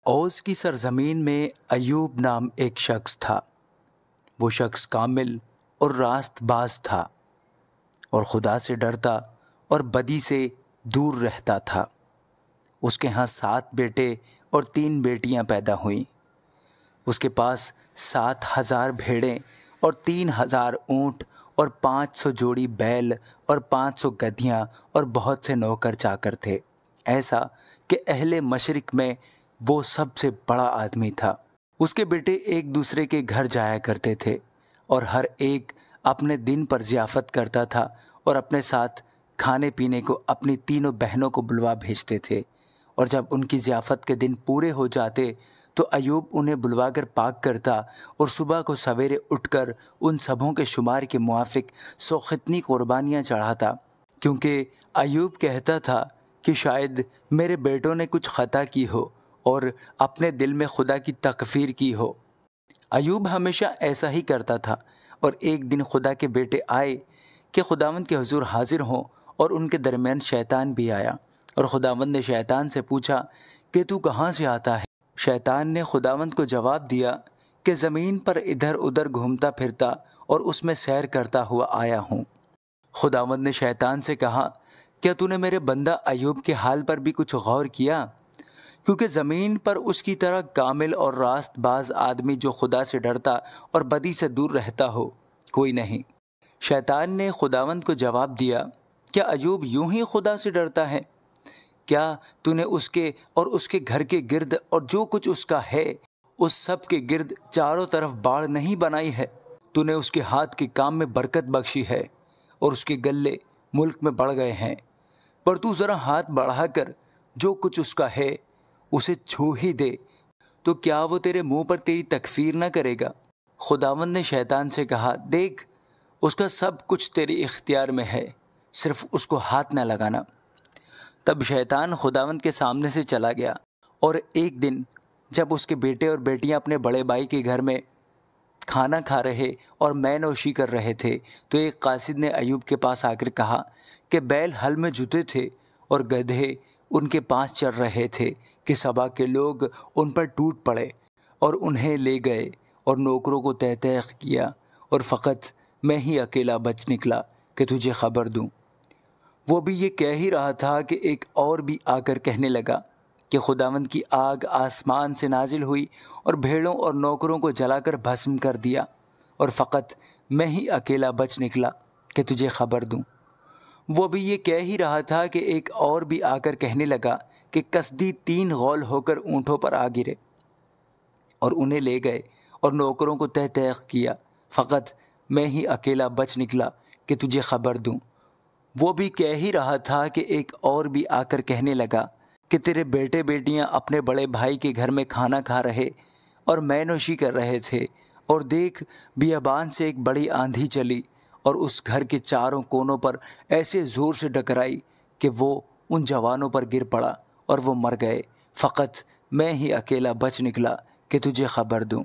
Os کی سرزمین میں ایوب نام ایک شخص تھا۔ وہ شخص کامل اور راست باز تھا اور خدا سے ڈرتا اور بدی سے دور رہتا تھا۔ اس کے ہاں 7 بیٹے اور 3 بیٹیاں پیدا ہوئیں۔ اس کے پاس 7,000 بھیڑیں اور 3,000 اونٹ اور 500 جوڑی بیل اور 500 گدھیاں اور بہت سے نوکر چاکر تھے، ایسا کہ اہل مشرق میں وہ سب سے بڑا آدمی تھا۔ اس کے بیٹے ایک دوسرے کے گھر جایا کرتے تھے اور ہر ایک اپنے دن پر ضیافت کرتا تھا اور اپنے ساتھ کھانے پینے کو اپنی تینوں بہنوں کو بلوا بھیجتے تھے، اور جب ان کی ضیافت کے دن پورے ہو جاتے تو ایوب انہیں بلوا کر پاک کرتا اور صبح کو سویرے اٹھ کر ان سبھوں کے شمار کے موافق 100 ختنی قربانیاں چڑھاتا، کیونکہ ایوب کہتا تھا کہ شاید میرے بیٹوں نے کچھ خطا کی ہو اور اپنے دل میں خدا کی تکفیر کی ہو۔ ایوب ہمیشہ ایسا ہی کرتا تھا، اور ایک دن خدا کے بیٹے آئے کہ خداوند کے حضور حاضر ہوں، اور ان کے درمیان شیطان بھی آیا، اور خداوند نے شیطان سے پوچھا کہ تو کہاں سے آتا ہے؟ شیطان نے خداوند کو جواب دیا کہ زمین پر ادھر ادھر گھومتا پھرتا اور اس میں سیر کرتا ہوا آیا ہوں۔ خداوند نے شیطان سے کہا، کیا تو نے میرے بندہ ایوب کے حال پر بھی کچھ غور کیا؟ کیونکہ زمین پر اس کی طرح کامل اور راست باز آدمی جو خدا سے ڈرتا اور بدی سے دور رہتا ہو کوئی نہیں۔ شیطان نے خداوند کو جواب دیا، کیا ایوب یوں ہی خدا سے ڈرتا ہے؟ کیا تو نے اس کے اور اس کے گھر کے گرد اور جو کچھ اس کا ہے اس سب کے گرد چاروں طرف باڑ نہیں بنائی ہے؟ تو نے اس کے ہاتھ کے کام میں برکت بخشی ہے اور اس کے غلے ملک میں بڑھ گئے ہیں، پر تو ذرا ہاتھ بڑھا کر جو کچھ اس کا ہے اسے چھو ہی دے تو کیا وہ تیرے منہ پر تیری تکفیر نہ کرے گا؟ خداوند نے شیطان سے کہا، دیکھ اس کا سب کچھ تیرے اختیار میں ہے، صرف اس کو ہاتھ نہ لگانا۔ تب شیطان خداوند کے سامنے سے چلا گیا، اور ایک دن جب اس کے بیٹے اور بیٹیاں اپنے بڑے بھائی کے گھر میں کھانا کھا رہے اور مے نوشی کر رہے تھے تو ایک قاصد نے ایوب کے پاس آ کر کہا کہ بیل ہل میں جتے تھے اور گدھے ان کے پاس چر رہے تھے کہ سبا کے لوگ ان پر ٹوٹ پڑے اور انہیں لے گئے اور نوکروں کو تہ تہ کیا، اور فقط میں ہی اکیلا بچ نکلا کہ تجھے خبر دوں۔ وہ بھی یہ کہہ ہی رہا تھا کہ ایک اور بھی آ کر کہنے لگا کہ خداوند کی آگ آسمان سے نازل ہوئی اور بھیڑوں اور نوکروں کو جلا کر بھسم کر دیا، اور فقط میں ہی اکیلا بچ نکلا کہ تجھے خبر دوں۔ وہ بھی یہ کہہ ہی رہا تھا کہ ایک اور بھی آ کر کہنے لگا کہ کسدی 3 غول ہو کر اونٹوں پر آ گرے اور انہیں لے گئے اور نوکروں کو تہ تہ کیا، فقط میں ہی اکیلا بچ نکلا کہ تجھے خبر دوں۔ وہ بھی کہہ ہی رہا تھا کہ ایک اور بھی آ کر کہنے لگا کہ تیرے بیٹے بیٹیاں اپنے بڑے بھائی کے گھر میں کھانا کھا رہے اور مے نوشی کر رہے تھے، اور دیکھ بیابان سے ایک بڑی آندھی چلی اور اس گھر کے چاروں کونوں پر ایسے زور سے ٹکرائی کہ وہ ان جوانوں پر گر پڑا اور وہ مر گئے، فقط میں ہی اکیلا بچ نکلا کہ تجھے خبر دوں۔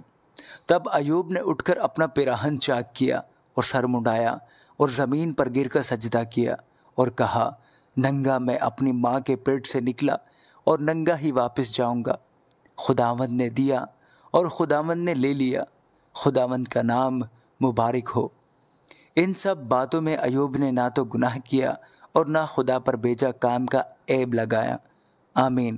تب ایوب نے اٹھ کر اپنا پیراہن چاک کیا اور سر منڈایا اور زمین پر گر کر سجدہ کیا اور کہا، ننگا میں اپنی ماں کے پیٹ سے نکلا اور ننگا ہی واپس جاؤں گا۔ خداوند نے دیا اور خداوند نے لے لیا، خداوند کا نام مبارک ہو۔ ان سب باتوں میں ایوب نے نہ تو گناہ کیا اور نہ خدا پر بیجا کام کا عیب لگایا۔ آمین۔